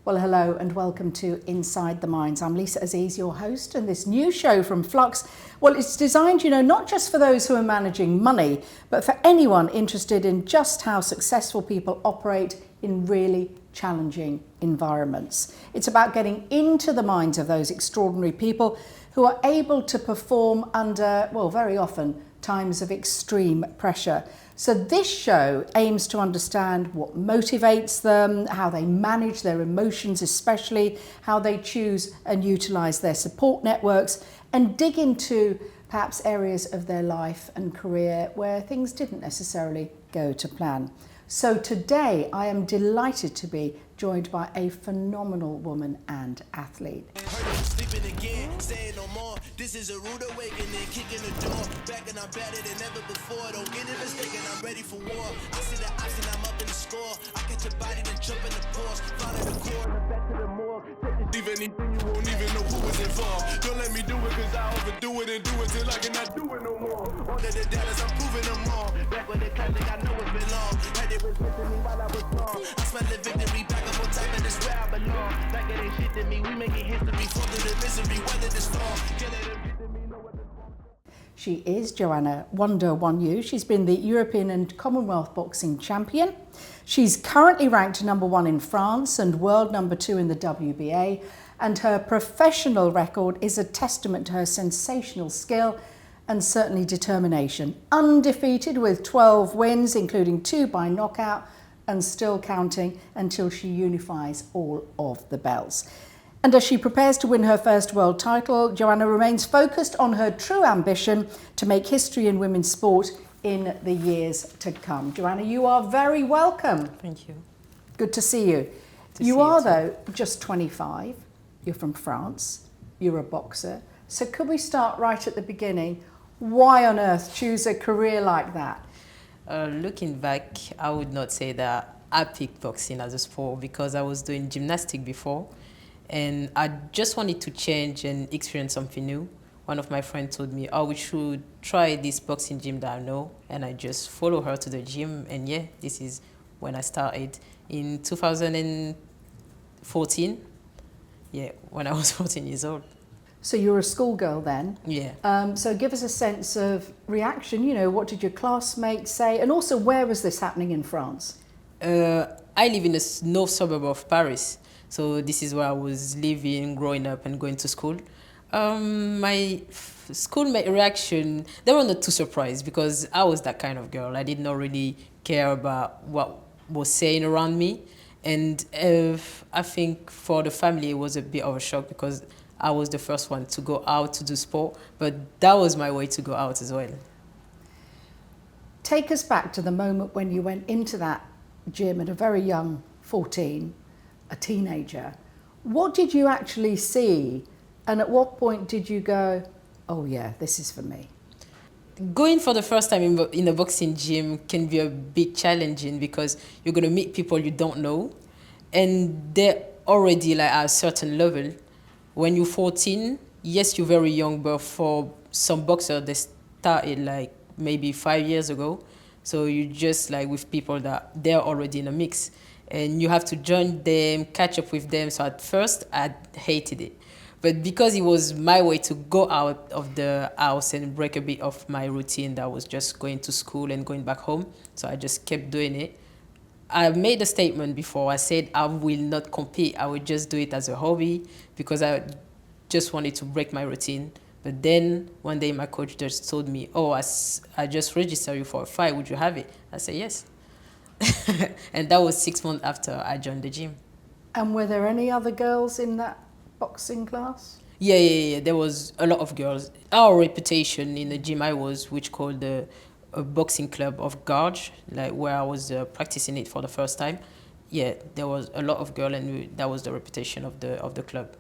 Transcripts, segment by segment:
Well, hello and welcome to Inside the Minds. I'm Lisa Aziz, your host, and this new show from Flux, well, it's designed, not just for those who are managing money, but for anyone interested in just how successful people operate in really challenging environments. It's about getting into the minds of those extraordinary people who are able to perform under, well, very often, times of extreme pressure. So this show aims to understand what motivates them, how they manage their emotions, especially how they choose and utilise their support networks, and dig into perhaps areas of their life and career where things didn't necessarily go to plan. So today I am delighted to be joined by a phenomenal woman and athlete. This is a rude awakening, kicking the door. Back and I'm better than ever before. Don't get it mistaken, I'm ready for war. I see the option, I'm up in the score. I catch a body, then jump in the course. Follow the corner, back to the morgue. Leave anything, you won't even know who was involved. Don't let me do it, cause I overdo it and do it till I cannot do it no more. Order the Dallas, I'm proving them all. Back when the classic, I know it's been long. Heard it was hitting me while I was wrong. I smell the victory, back up on top, and it's where I belong. Like it ain't shit to me, we making history. Fall through the misery, weather the storm. She is Johanna Wonyou. She's been the European and Commonwealth boxing champion. She's currently ranked #1 in France and world #2 in the WBA. And her professional record is a testament to her sensational skill and certainly determination. Undefeated with 12 wins, including 2 by knockout, and still counting until she unifies all of the belts. And as she prepares to win her first world title, Johanna remains focused on her true ambition to make history in women's sport in the years to come. Johanna, you are very welcome. Thank you. Good to see you. You are, though, just 25. You're from France. You're a boxer. So could we start right at the beginning? Why on earth choose a career like that? Looking back, I would not say that I picked boxing as a sport because I was doing gymnastics before. And I just wanted to change and experience something new. One of my friends told me, we should try this boxing gym that I know. And I just follow her to the gym. And yeah, this is when I started in 2014. Yeah, when I was 14 years old. So you were a schoolgirl then? Yeah. So give us a sense of reaction. What did your classmates say? And also, where was this happening in France? I live in the north suburb of Paris. So this is where I was living, growing up and going to school. My schoolmate reaction, they were not too surprised because I was that kind of girl. I did not really care about what was saying around me. And I think for the family, it was a bit of a shock because I was the first one to go out to do sport. But that was my way to go out as well. Take us back to the moment when you went into that gym at a very young 14, a teenager. What did you actually see? And at what point did you go, oh yeah, this is for me? Going for the first time in a boxing gym can be a bit challenging because you're going to meet people you don't know. And they're already like at a certain level. When you're 14, yes, you're very young, but for some boxers, they started like maybe 5 years ago. So you're just like with people that they're already in a mix. And you have to join them, catch up with them. So at first, I hated it. But because it was my way to go out of the house and break a bit of my routine that was just going to school and going back home, so I just kept doing it. I made a statement before. I said I will not compete. I would just do it as a hobby because I just wanted to break my routine. But then one day my coach just told me, I just registered you for a fight. Would you have it? I said, yes. And that was 6 months after I joined the gym. And were there any other girls in that boxing class? Yeah. There was a lot of girls. Our reputation in the gym I was, which called the boxing club of Garge, like where I was practicing it for the first time. Yeah, there was a lot of girls, and that was the reputation of the club.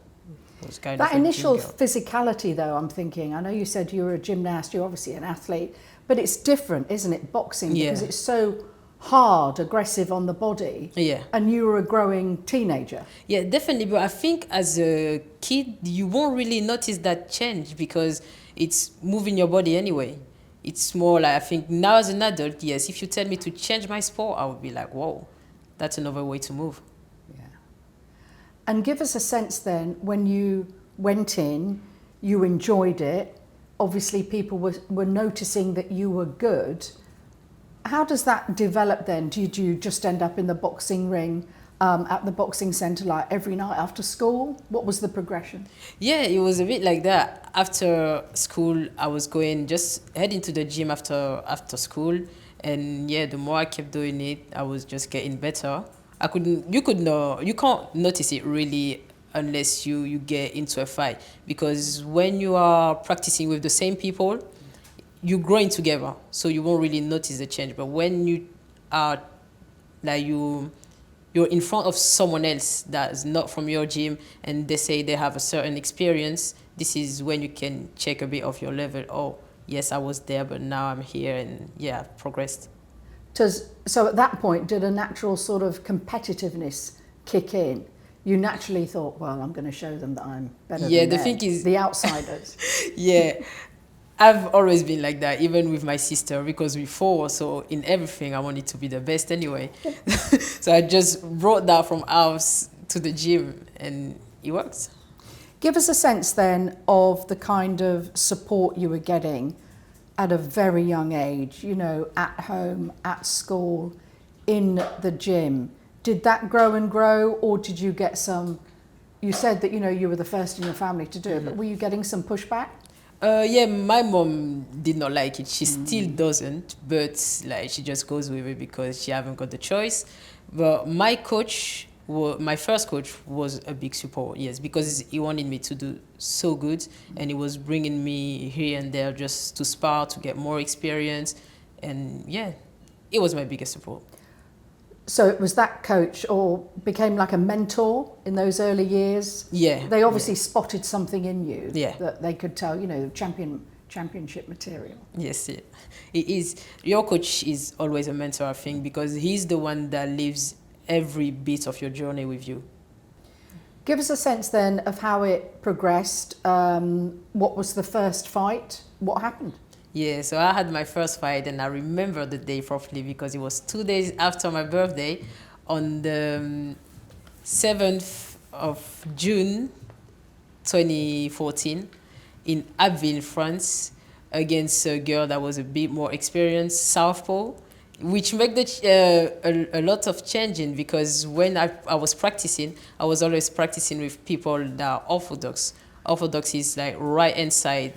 It was kind that of initial physicality, though, I'm thinking. I know you said you were a gymnast. You're obviously an athlete, but it's different, isn't it? Boxing, because it's so hard, aggressive on the body. Yeah. And you were a growing teenager. Yeah, definitely. But I think as a kid, you won't really notice that change because it's moving your body anyway. It's more like, I think now as an adult, yes, if you tell me to change my sport, I would be like, whoa, that's another way to move. Yeah. And give us a sense then, when you went in, you enjoyed it, obviously people were noticing that you were good. How does that develop then? Did you just end up in the boxing ring at the boxing centre like every night after school? What was the progression? Yeah, it was a bit like that. After school, I was just heading to the gym after school. And yeah, the more I kept doing it, I was just getting better. You can't notice it really unless you get into a fight. Because when you are practicing with the same people, you're growing together. So you won't really notice the change. But when you are, like you're in front of someone else that's not from your gym and they say they have a certain experience, this is when you can check a bit of your level. Oh, yes, I was there, but now I'm here and yeah, I've progressed. So at that point, did a natural sort of competitiveness kick in? You naturally thought, well, I'm going to show them that I'm better than The thing is, the outsiders. Yeah, I've always been like that, even with my sister, because before, so in everything, I wanted to be the best anyway. So I just brought that from house to the gym and it works. Give us a sense then of the kind of support you were getting at a very young age, you know, at home, at school, in the gym. Did that grow and grow, or did you get some, you said that, you know, you were the first in your family to do it, but were you getting some pushback? Yeah, my mom did not like it. She still doesn't, but like she just goes with it because she haven't got the choice. But my first coach was a big support, yes, because he wanted me to do so good, and he was bringing me here and there just to spar, to get more experience, and yeah, it was my biggest support. So it was that coach, or became like a mentor in those early years? Yeah. They obviously spotted something in you Yeah. that they could tell, you know, championship material. Yes, it is. Your coach is always a mentor, I think, because he's the one that lives every bit of your journey with you. Give us a sense then of how it progressed. What was the first fight? What happened? Yeah, so I had my first fight and I remember the day properly because it was 2 days after my birthday on the 7th of June 2014 in Abbeville, France, against a girl that was a bit more experienced, southpaw, which made a lot of changing because when I was practicing, I was always practicing with people that are orthodox. Orthodox is like right-hand side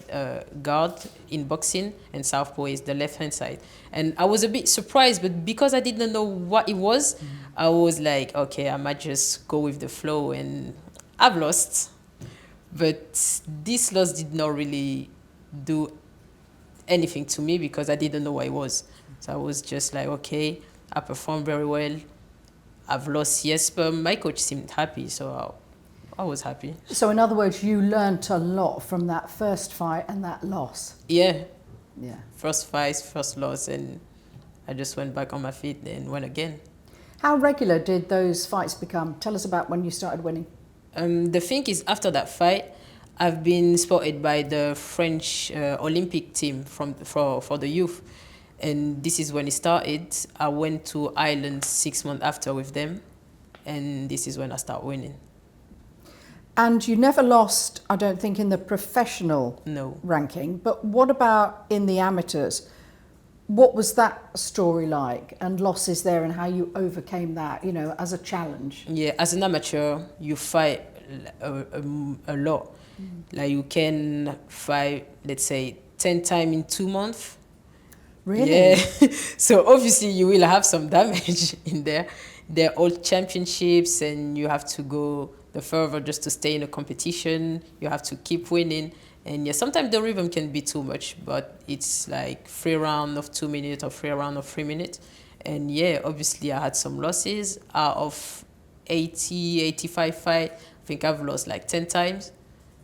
guard in boxing, and southpaw is the left-hand side. And I was a bit surprised, but because I didn't know what it was, I was like, okay, I might just go with the flow, and I've lost. But this loss did not really do anything to me because I didn't know what it was. So I was just like, okay, I performed very well. I've lost, yes, but my coach seemed happy, so I was happy. So in other words, you learnt a lot from that first fight and that loss. Yeah. Yeah. First fight, first loss, and I just went back on my feet and went again. How regular did those fights become? Tell us about when you started winning. The thing is, after that fight, I've been spotted by the French Olympic team for the youth. And this is when it started. I went to Ireland 6 months after with them. And this is when I started winning. And you never lost, I don't think, in the professional ranking. But what about in the amateurs? What was that story like, and losses there, and how you overcame that, you know, as a challenge? Yeah, as an amateur, you fight a lot. Like you can fight, let's say, 10 times in 2 months. Really? Yeah. So obviously you will have some damage in there. They're all championships, and you have to go the further just to stay in a competition. You have to keep winning. And yeah, sometimes the rhythm can be too much, but it's like 3 rounds of 2 minutes or 3 rounds of 3 minutes. And yeah, obviously I had some losses. Out of 85 fights, I think I've lost like 10 times.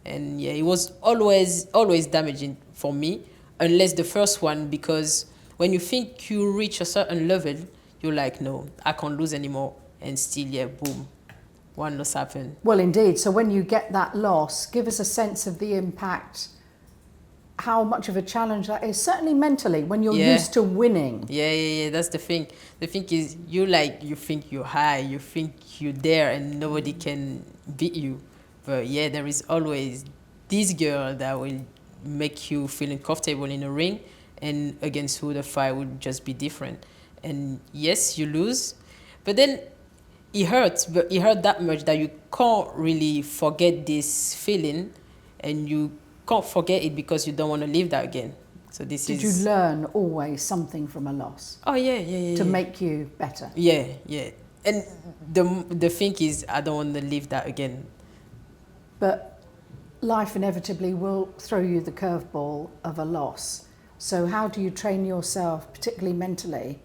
And yeah, it was always damaging for me, unless the first one, because when you think you reach a certain level, you're like, no, I can't lose anymore. And still, yeah, boom, one loss happened. Well, indeed. So when you get that loss, give us a sense of the impact how much of a challenge that is, certainly mentally, when you're Yeah. used to winning. Yeah. That's the thing. The thing is, you think you're high, you think you're there, and nobody can beat you. But yeah, there is always this girl that will make you feel uncomfortable in a ring, and against who the fight would just be different. And yes, you lose, but then it hurts. But it hurt that much that you can't really forget this feeling, and you can't forget it because you don't want to live that again. So this Did is. you learn always something from a loss Oh yeah. to make you better? Yeah. And the thing is, I don't want to live that again. But life inevitably will throw you the curveball of a loss. So how do you train yourself, particularly mentally,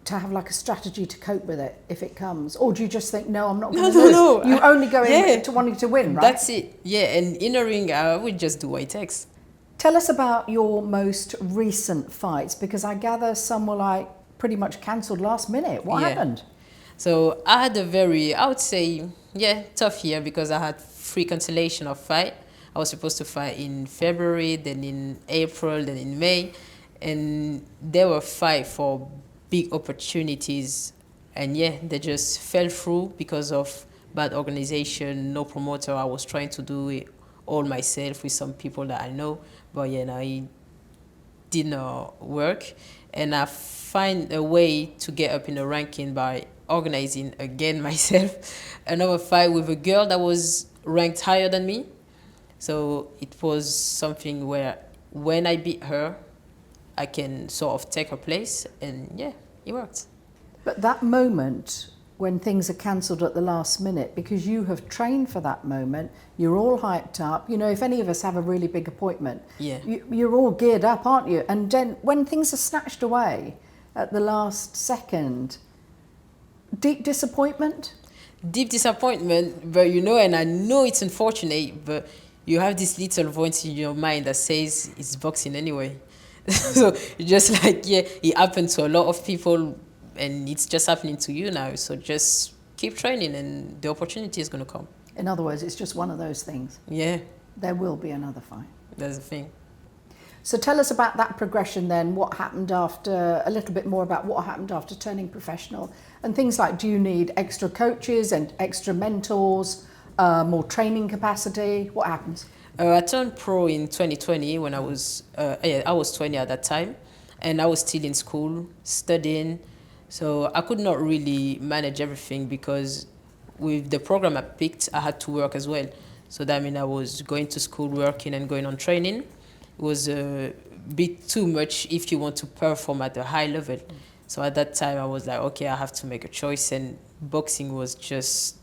to have like a strategy to cope with it if it comes? Or do you just think, no, I'm not going to lose? No. You only go Yeah. in to wanting to win, right? That's it. Yeah, and in a ring, I would just do what it takes. Tell us about your most recent fights, because I gather some were like pretty much cancelled last minute. What Yeah. happened? So I had a very, I would say, tough year because I had 3 cancellation of fight. I was supposed to fight in February, then in April, then in May. And they were fight for big opportunities. And they just fell through because of bad organization, no promoter. I was trying to do it all myself with some people that I know. But it did not work. And I find a way to get up in the ranking by organizing again myself another fight with a girl that was ranked higher than me. So it was something where when I beat her, I can sort of take her place, and it worked. But that moment when things are cancelled at the last minute, because you have trained for that moment, you're all hyped up. You know, if any of us have a really big appointment, you're all geared up, aren't you? And then when things are snatched away at the last second, deep disappointment? Deep disappointment, but and I know it's unfortunate, but you have this little voice in your mind that says it's boxing anyway. So you're just like, it happened to a lot of people, and it's just happening to you now. So just keep training, and the opportunity is going to come. In other words, it's just one of those things. Yeah. There will be another fight. That's the thing. So tell us about that progression then, what happened after, a little bit more about what happened after turning professional, and things like, do you need extra coaches and extra mentors, more training capacity? What happens? I turned pro in 2020 when I was 20 at that time, and I was still in school studying. So I could not really manage everything because with the program I picked, I had to work as well. So that means I was going to school, working, and going on training. It was a bit too much if you want to perform at a high level. So at that time, I was like, okay, I have to make a choice. And boxing was just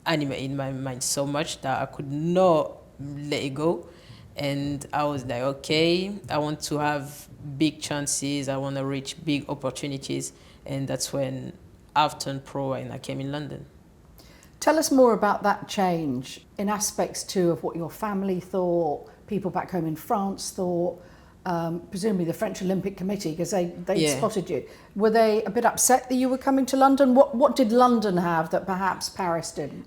animating my mind so much that I could not let it go. And I was like, okay, I want to have big chances. I want to reach big opportunities. And that's when I've turned pro and I came in London. Tell us more about that change in aspects too of what your family thought, people back home in France thought, presumably the French Olympic Committee, because they spotted you. Were they a bit upset that you were coming to London? What did London have that perhaps Paris didn't?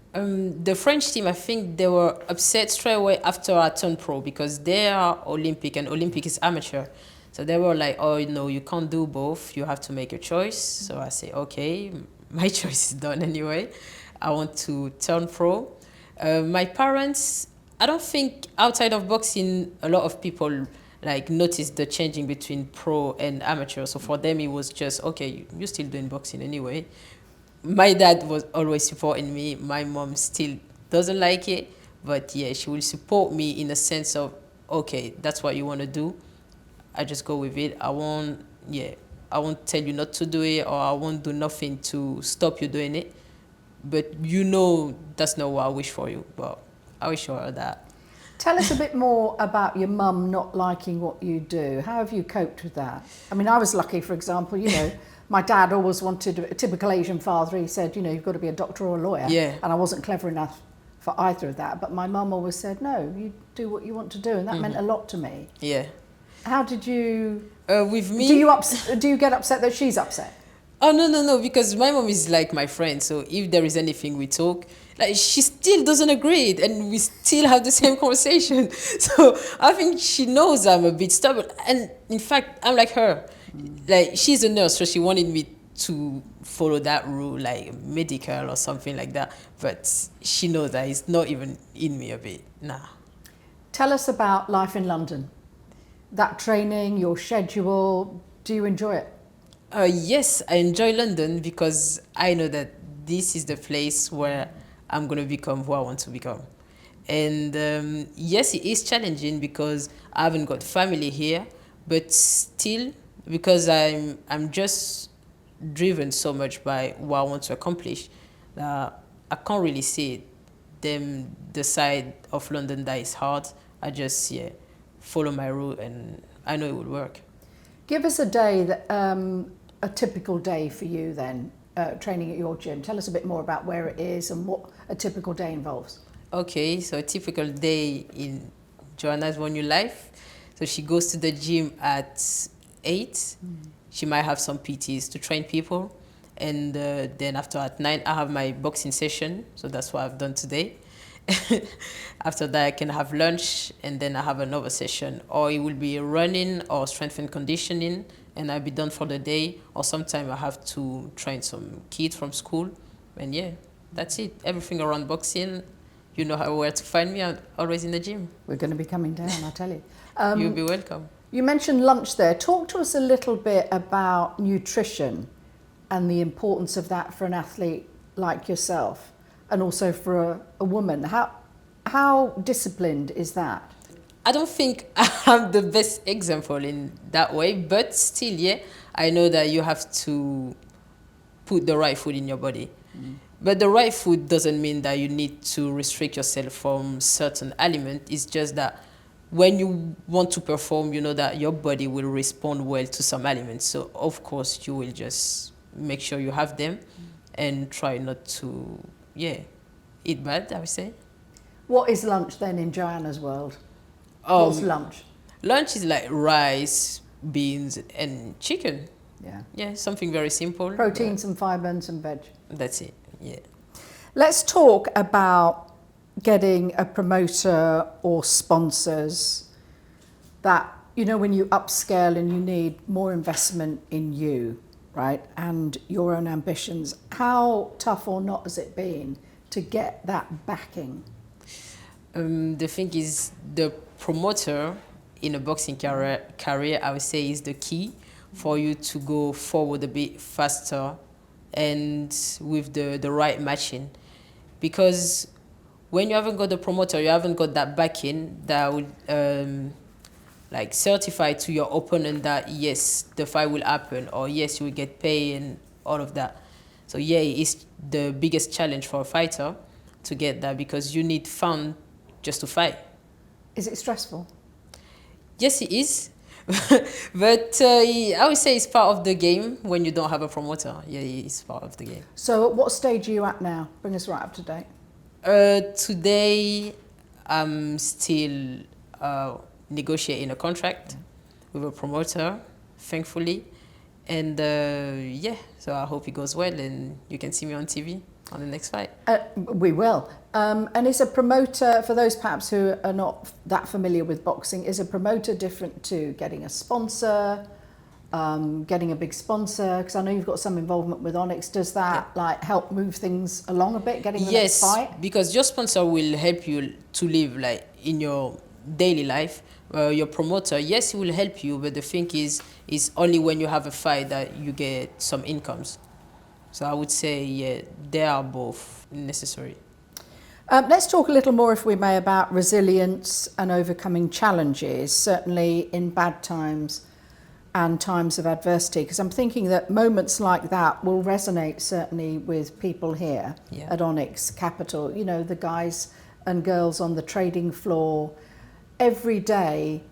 The French team, I think they were upset straight away after I turned pro because they are Olympic and Olympic is amateur. So they were like, oh, no, you can't do both. You have to make a choice. So I say, okay, my choice is done anyway. I want to turn pro. My parents, I don't think outside of boxing, a lot of people noticed the changing between pro and amateur. So for them, it was just, okay, you're still doing boxing anyway. My dad was always supporting me. My mom still doesn't like it. But yeah, she will support me in the sense of, okay, that's what you want to do. I just go with it. I won't tell you not to do it, or I won't do nothing to stop you doing it. But that's not what I wish for you. But I wish for her that. Tell us a bit more about your mum not liking what you do. How have you coped with that? I mean, I was lucky, for example, my dad always wanted, a typical Asian father, he said, you've got to be a doctor or a lawyer. Yeah. And I wasn't clever enough for either of that. But my mum always said, no, you do what you want to do. And that meant a lot to me. Yeah. How did you... with me... Do you get upset that she's upset? Oh, no, because my mom is like my friend. So if there is anything we talk, like she still doesn't agree and we still have the same conversation. So I think she knows I'm a bit stubborn. And in fact, I'm like her. Like she's a nurse, so she wanted me to follow that rule, like medical or something like that. But she knows that it's not even in me a bit. Nah. Tell us about life in London. That training, your schedule, do you enjoy it? Yes, I enjoy London because I know that this is the place where I'm going to become who I want to become. And yes, it is challenging because I haven't got family here, but still, because I'm just driven so much by what I want to accomplish, I can't really see the side of London that is hard. I just follow my route and I know it will work. Give us a day, a typical day for you then, training at your gym. Tell us a bit more about where it is and what a typical day involves. Okay, so a typical day in Johanna's Wonyou life. So she goes to the gym at 8. She might have some PTs to train people. And then after at 9, I have my boxing session. So that's what I've done today. After that, I can have lunch and then I have another session. Or it will be running or strength and conditioning and I'll be done for the day. Or sometimes I have to train some kids from school. And yeah, that's it. Everything around boxing. You know where to find me. I'm always in the gym. We're going to be coming down, I tell you. You'll be welcome. You mentioned lunch there. Talk to us a little bit about nutrition and the importance of that for an athlete like yourself and also for a woman. How disciplined is that? I don't think I'm the best example in that way, but still, yeah, I know that you have to put the right food in your body. But the right food doesn't mean that you need to restrict yourself from certain element. It's just that when you want to perform, you know that your body will respond well to some elements. So of course you will just make sure you have them and try not to, eat bad, I would say. What is lunch then in Johanna's world? What's lunch? Lunch is like rice, beans, and chicken. Yeah. Yeah, something very simple. Protein, some fibre and some veg. That's it, yeah. Let's talk about getting a promoter or sponsors that, you know, when you upscale and you need more investment in you, right, and your own ambitions, how tough or not has it been to get that backing? The thing is, the promoter in a boxing career, I would say, is the key for you to go forward a bit faster and with the right matching. Because when you haven't got the promoter, you haven't got that backing that would like certify to your opponent that yes, the fight will happen, or yes, you will get paid and all of that. So yeah, it's the biggest challenge for a fighter to get that because you need fun just to fight. Is it stressful? Yes, it is. But I would say it's part of the game when you don't have a promoter. Yeah, it's part of the game. So at what stage are you at now? Bring us right up to date. Today, I'm still negotiating a contract with a promoter, thankfully. And so I hope it goes well and you can see me on TV on the next fight. We will. And is a promoter, for those perhaps who are not that familiar with boxing, is a promoter different to getting a sponsor, getting a big sponsor? Because I know you've got some involvement with Onyx. Does that like help move things along a bit, getting the next fight? Yes, because your sponsor will help you to live like in your daily life. Your promoter, yes, he will help you, but the thing is only when you have a fight that you get some incomes. So I would say, yeah, they are both necessary. Let's talk a little more, if we may, about resilience and overcoming challenges, certainly in bad times and times of adversity, because I'm thinking that moments like that will resonate certainly with people here at Onyx Capital. You know, the guys and girls on the trading floor, every day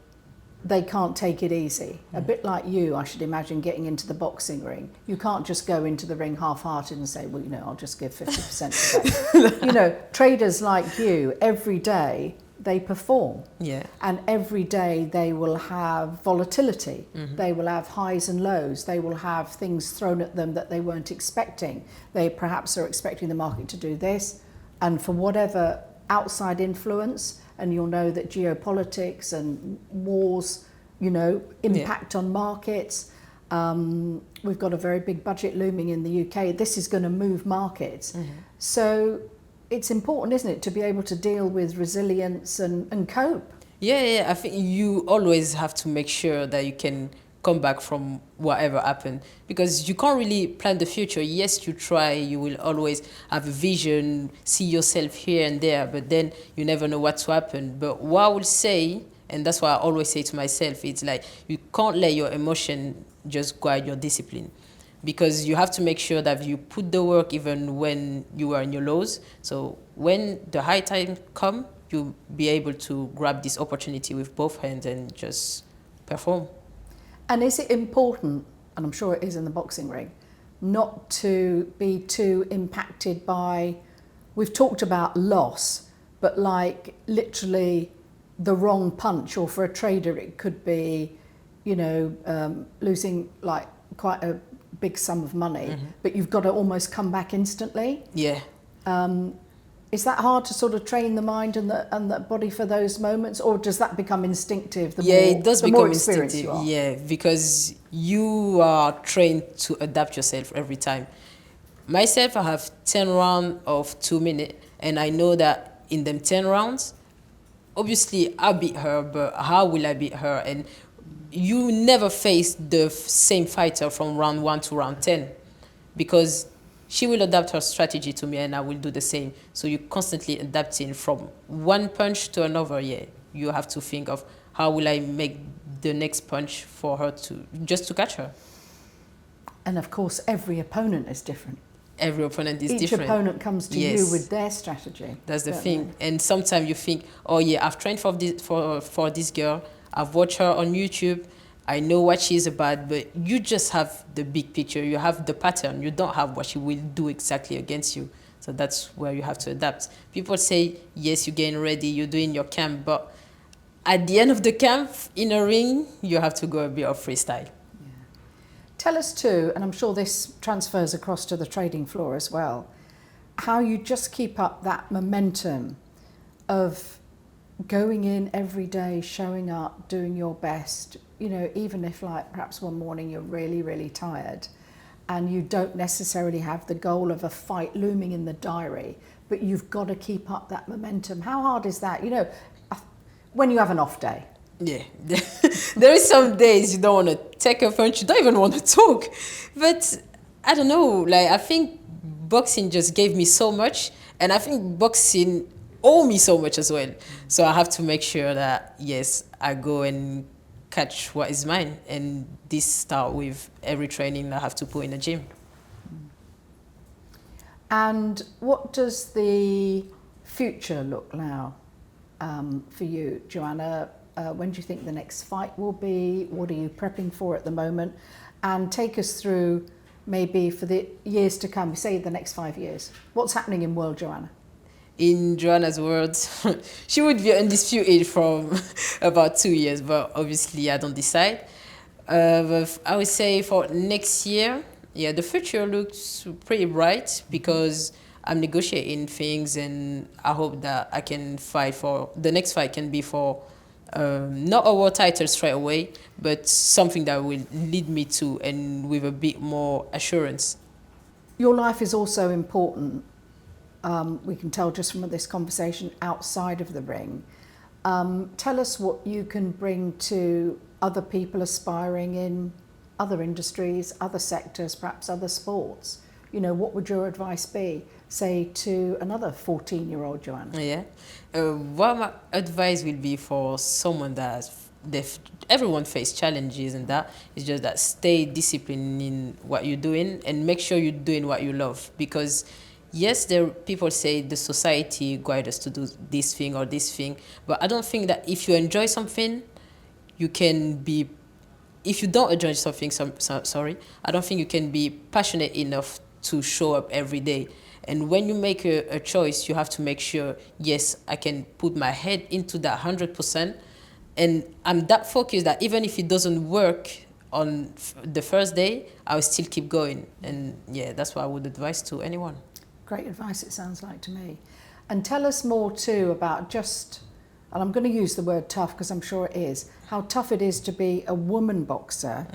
they can't take it easy. A bit like you, I should imagine, getting into the boxing ring. You can't just go into the ring half-hearted and say, well, you know, I'll just give 50% today. You know, traders like you, every day they perform. Yeah. And every day they will have volatility. They will have highs and lows. They will have things thrown at them that they weren't expecting. They perhaps are expecting the market to do this, and for whatever outside influence, and you'll know that geopolitics and wars, you know, impact on markets. We've got a very big budget looming in the UK. This is going to move markets. So it's important, isn't it, to be able to deal with resilience and cope? Yeah, I think you always have to make sure that you can come back from whatever happened, because you can't really plan the future. Yes, you try, you will always have a vision, see yourself here and there, but then you never know what's to happen. But what I will say, and that's what I always say to myself, it's like you can't let your emotion just guide your discipline, because you have to make sure that you put the work even when you are in your lows. So when the high time come, you'll be able to grab this opportunity with both hands and just perform. And is it important, and I'm sure it is in the boxing ring, not to be too impacted by, we've talked about loss, but like literally the wrong punch, or for a trader it could be, you know, losing like quite a big sum of money, but you've got to almost come back instantly. Yeah. Is that hard to sort of train the mind and the body for those moments, or does that become instinctive? It does become experienced instinctive. you are? Yeah, because you are trained to adapt yourself every time. Myself, I have 10 rounds of 2 minutes, and I know that in them 10 rounds, obviously I beat her, but how will I beat her? And you never face the same fighter from round 1 to round 10, because she will adapt her strategy to me and I will do the same. So you're constantly adapting from one punch to another. Yeah, you have to think of how will I make the next punch for her to catch her. And of course, every opponent is different. Every opponent is Each different. Each opponent comes to you with their strategy. That's the thing. And sometimes you think, oh yeah, I've trained for this girl. I've watched her on YouTube. I know what she's about, but you just have the big picture. You have the pattern. You don't have what she will do exactly against you. So that's where you have to adapt. People say, yes, you're getting ready, you're doing your camp, but at the end of the camp, in a ring, you have to go a bit of freestyle. Yeah. Tell us too, and I'm sure this transfers across to the trading floor as well, how you just keep up that momentum of going in every day, showing up, doing your best, you know, even if like perhaps one morning you're really, really tired and you don't necessarily have the goal of a fight looming in the diary, but you've got to keep up that momentum. How hard is that? You know, when you have an off day. Yeah, there is some days you don't want to take a punch, you don't even want to talk. But I don't know, like I think boxing just gave me so much, and I think boxing owe me so much as well. So I have to make sure that, yes, I go and catch what is mine. And this start with every training I have to put in the gym. And what does the future look now for you, Johanna? When do you think the next fight will be? What are you prepping for at the moment? And take us through maybe for the years to come, say the next 5 years. What's happening in world Johanna? In Johanna's words, she would be undisputed from about 2 years, but obviously I don't decide. But I would say for next year, yeah, the future looks pretty bright because I'm negotiating things, and I hope that I can fight for, the next fight can be for not a world title straight away, but something that will lead me to, and with a bit more assurance. Your life is also important. We can tell just from this conversation outside of the ring. Tell us what you can bring to other people aspiring in other industries, other sectors, perhaps other sports. You know, what would your advice be, say, to another 14-year-old Johanna? Yeah. What my advice will be for someone that everyone face challenges, and that is just that stay disciplined in what you're doing and make sure you're doing what you love, because yes, people say the society guides us to do this thing or this thing, but I don't think that if you enjoy something, you can be, if you don't enjoy something, I don't think you can be passionate enough to show up every day. And when you make a choice, you have to make sure, yes, I can put my head into that 100%. And I'm that focused that even if it doesn't work on the first day, I'll still keep going. And yeah, that's what I would advise to anyone. Great advice, it sounds like to me. And tell us more too about just, and I'm going to use the word tough because I'm sure it is, how tough it is to be a woman boxer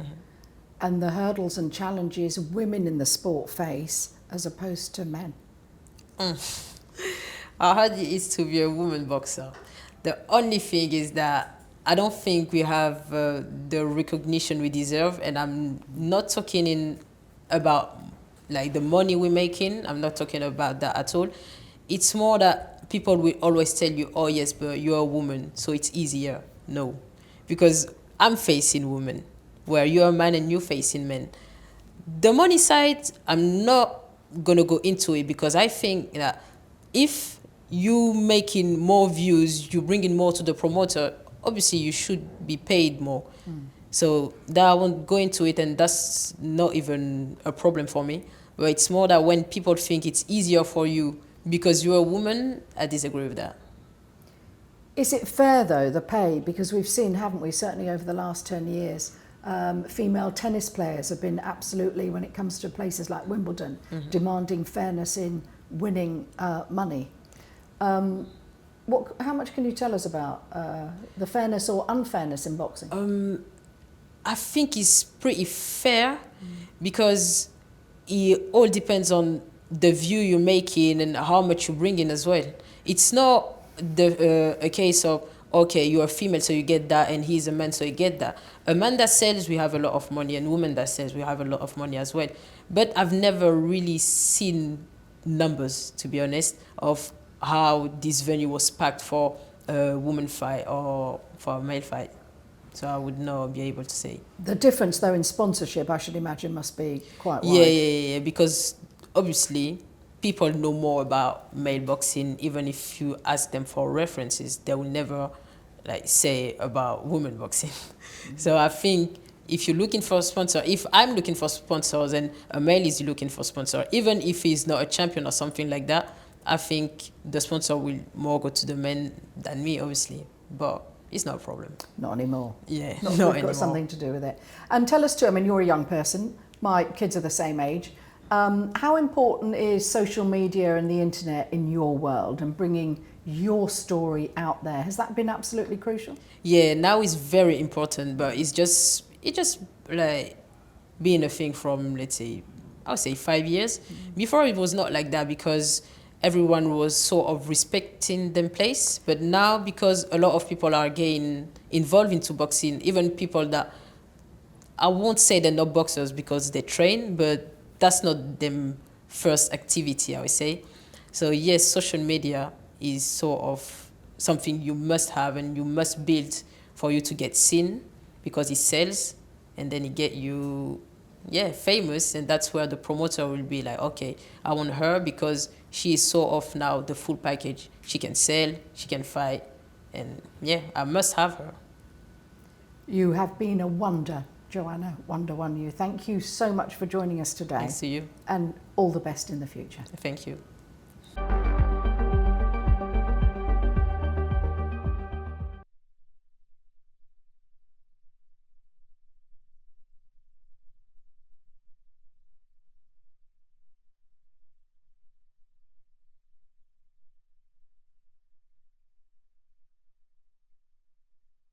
and the hurdles and challenges women in the sport face as opposed to men. How hard it is to be a woman boxer. The only thing is that I don't think we have the recognition we deserve, and I'm not talking about like the money we're making. I'm not talking about that at all. It's more that people will always tell you, oh yes, but you're a woman, so it's easier. No, because I'm facing women, where you're a man and you're facing men. The money side, I'm not going to go into it because I think that if you making more views, you bringing more to the promoter, obviously you should be paid more. So that I won't go into it, and that's not even a problem for me. But it's more that when people think it's easier for you because you're a woman, I disagree with that. Is it fair though, the pay? Because we've seen, haven't we, certainly over the last 10 years, female tennis players have been absolutely, when it comes to places like Wimbledon, demanding fairness in winning money. How much can you tell us about the fairness or unfairness in boxing? I think it's pretty fair because it all depends on the view you're making and how much you bring in as well. It's not a case of, okay, you're a female, so you get that, and he's a man, so you get that. A man that sells, we have a lot of money, and women that sells, we have a lot of money as well. But I've never really seen numbers, to be honest, of how this venue was packed for a woman fight or for a male fight. So I would not be able to say. The difference, though, in sponsorship, I should imagine, must be quite wide. Yeah, because obviously people know more about male boxing. Even if you ask them for references, they will never like say about women boxing. So I think if you're looking for a sponsor, if I'm looking for sponsors and a male is looking for a sponsor, even if he's not a champion or something like that, I think the sponsor will more go to the men than me, obviously. But it's not a problem. Not anymore. Yeah, not anymore. got something to do with it. And tell us too, I mean, you're a young person. My kids are the same age. How important is social media and the internet in your world and bringing your story out there? Has that been absolutely crucial? Yeah, now it's very important, but it's just like being a thing from, let's say, I would say 5 years. Before it was not like that because everyone was sort of respecting them place. But now, because a lot of people are getting involved into boxing, even people that I won't say they're not boxers because they train, but that's not them first activity, I would say. So yes, social media is sort of something you must have and you must build for you to get seen because it sells and then it get you famous, and that's where the promoter will be like, okay, I want her because she is sort of now the full package. She can sell, she can fight, and yeah, I must have her. You have been a wonder, Johanna, Wonyou. Thank you so much for joining us today. Thanks to you. And all the best in the future. Thank you.